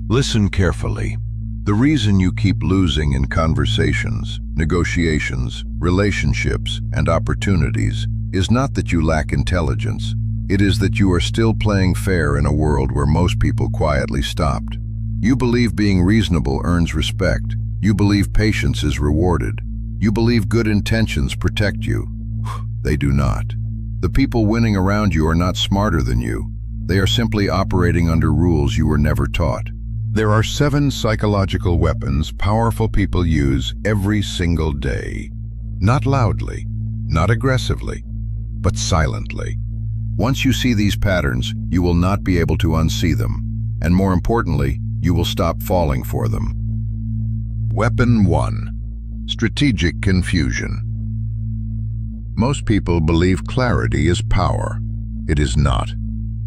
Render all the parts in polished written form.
Listen carefully. The reason you keep losing in conversations, negotiations, relationships, and opportunities is not that you lack intelligence. It is that you are still playing fair in a world where most people quietly stopped. You believe being reasonable earns respect. You believe patience is rewarded. You believe good intentions protect you. They do not. The people winning around you are not smarter than you. They are simply operating under rules you were never taught. There are 7 psychological weapons powerful people use every single day. Not loudly, not aggressively, but silently. Once you see these patterns, you will not be able to unsee them. And more importantly, you will stop falling for them. Weapon 1. Strategic confusion. Most people believe clarity is power. It is not.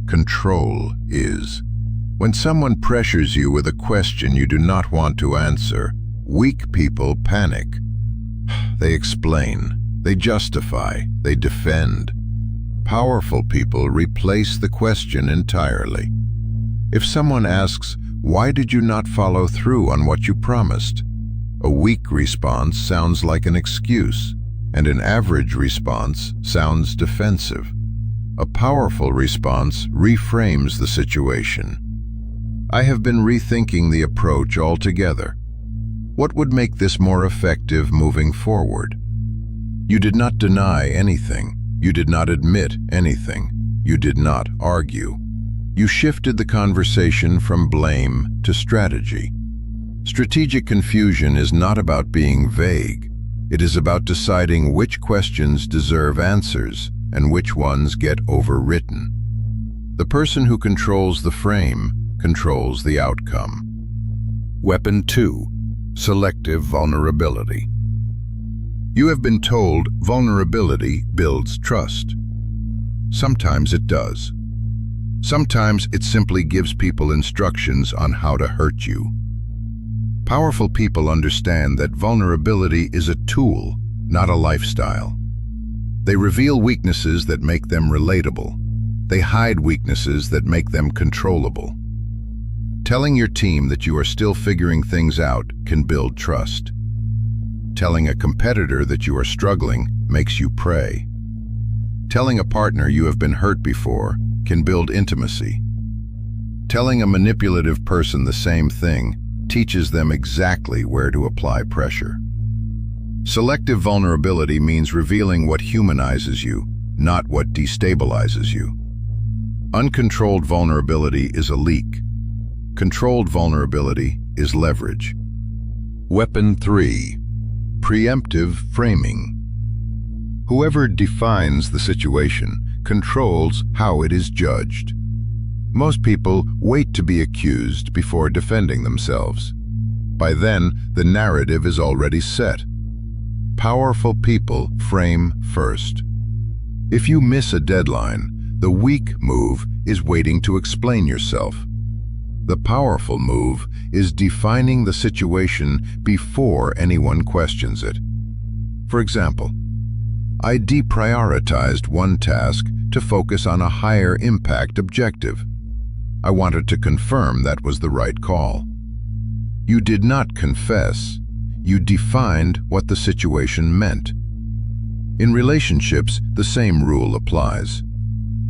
Control is. When someone pressures you with a question you do not want to answer, weak people panic. They explain, they justify, they defend. Powerful people replace the question entirely. If someone asks, "Why did you not follow through on what you promised?" a weak response sounds like an excuse, and an average response sounds defensive. A powerful response reframes the situation. I have been rethinking the approach altogether. What would make this more effective moving forward? You did not deny anything. You did not admit anything. You did not argue. You shifted the conversation from blame to strategy. Strategic confusion is not about being vague. It is about deciding which questions deserve answers and which ones get overwritten. The person who controls the frame controls the outcome. Weapon 2. Selective vulnerability. You have been told vulnerability builds trust. Sometimes it does. Sometimes it simply gives people instructions on how to hurt you. Powerful people understand that vulnerability is a tool, not a lifestyle. They reveal weaknesses that make them relatable. They hide weaknesses that make them controllable. Telling your team that you are still figuring things out can build trust. Telling a competitor that you are struggling makes you pray. Telling a partner you have been hurt before can build intimacy. Telling a manipulative person the same thing teaches them exactly where to apply pressure. Selective vulnerability means revealing what humanizes you, not what destabilizes you. Uncontrolled vulnerability is a leak. Controlled vulnerability is leverage. Weapon 3. Preemptive framing. Whoever defines the situation controls how it is judged. Most people wait to be accused before defending themselves. By then, the narrative is already set. Powerful people frame first. If you miss a deadline, the weak move is waiting to explain yourself. The powerful move is defining the situation before anyone questions it. For example, I deprioritized one task to focus on a higher impact objective. I wanted to confirm that was the right call. You did not confess. You defined what the situation meant. In relationships, the same rule applies.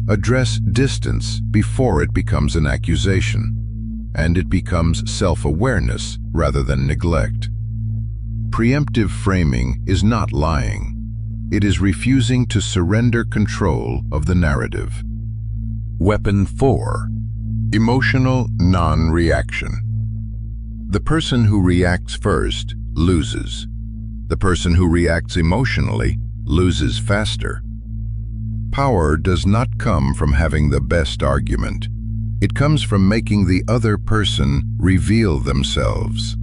Address distance before it becomes an accusation, and it becomes self-awareness rather than neglect. Preemptive framing is not lying. It is refusing to surrender control of the narrative. Weapon 4. Emotional non-reaction. The person who reacts first loses. The person who reacts emotionally loses faster. Power does not come from having the best argument. It comes from making the other person reveal themselves.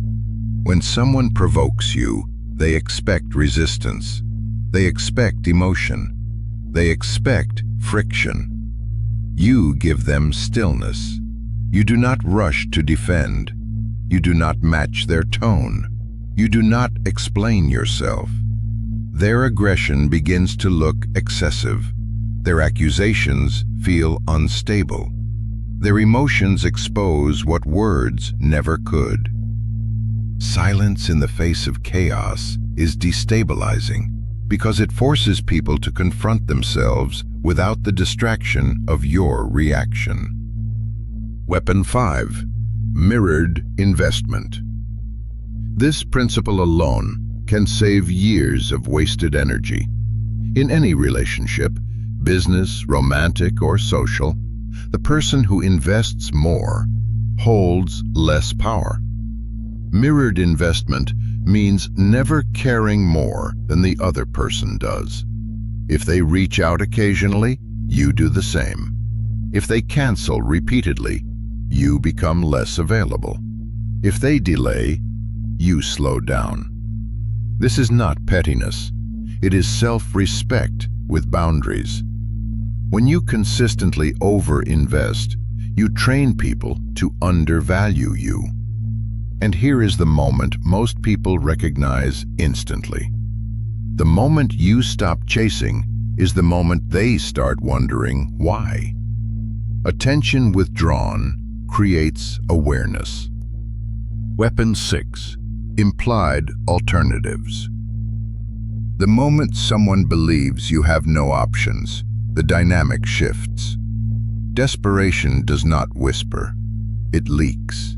When someone provokes you, they expect resistance. They expect emotion. They expect friction. You give them stillness. You do not rush to defend. You do not match their tone. You do not explain yourself. Their aggression begins to look excessive. Their accusations feel unstable. Their emotions expose what words never could. Silence in the face of chaos is destabilizing because it forces people to confront themselves without the distraction of your reaction. Weapon 5. Mirrored investment. This principle alone can save years of wasted energy. In any relationship, business, romantic, or social, the person who invests more holds less power. Mirrored investment means never caring more than the other person does. If they reach out occasionally, you do the same. If they cancel repeatedly, you become less available. If they delay, you slow down. This is not pettiness. It is self-respect with boundaries. When you consistently over-invest, you train people to undervalue you. And here is the moment most people recognize instantly. The moment you stop chasing is the moment they start wondering why. Attention withdrawn creates awareness. Weapon 6. Implied alternatives. The moment someone believes you have no options, the dynamic shifts. Desperation does not whisper, it leaks.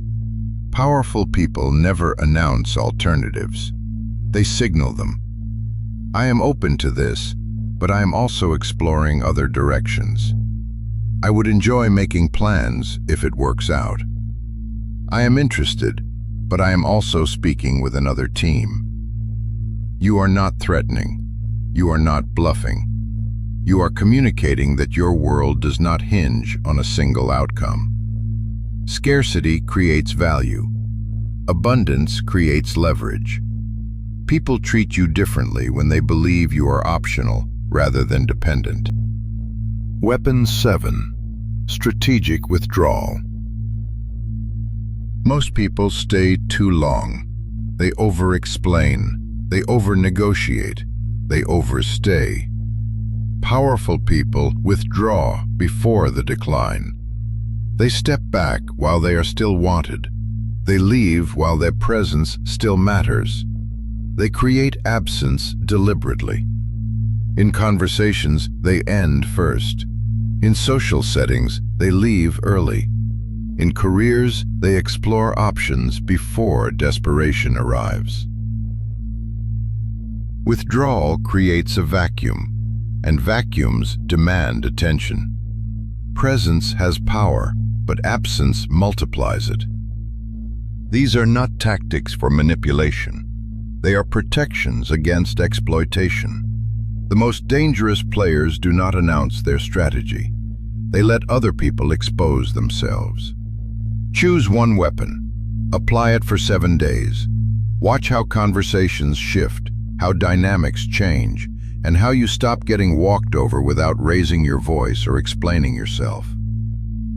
Powerful people never announce alternatives. They signal them. I am open to this, but I am also exploring other directions. I would enjoy making plans if it works out. I am interested, but I am also speaking with another team. You are not threatening. You are not bluffing. You are communicating that your world does not hinge on a single outcome. Scarcity creates value. Abundance creates leverage. People treat you differently when they believe you are optional rather than dependent. Weapon 7. Strategic withdrawal. Most people stay too long. They over-explain. They over-negotiate. They overstay. Powerful people withdraw before the decline. They step back while they are still wanted. They leave while their presence still matters. They create absence deliberately. In conversations, they end first. In social settings, they leave early. In careers, they explore options before desperation arrives. Withdrawal creates a vacuum, and vacuums demand attention. Presence has power, but absence multiplies it. These are not tactics for manipulation. They are protections against exploitation. The most dangerous players do not announce their strategy. They let other people expose themselves. Choose one weapon. Apply it for 7 days. Watch how conversations shift, how dynamics change, and how you stop getting walked over without raising your voice or explaining yourself.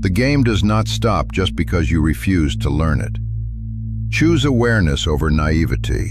The game does not stop just because you refuse to learn it. Choose awareness over naivety.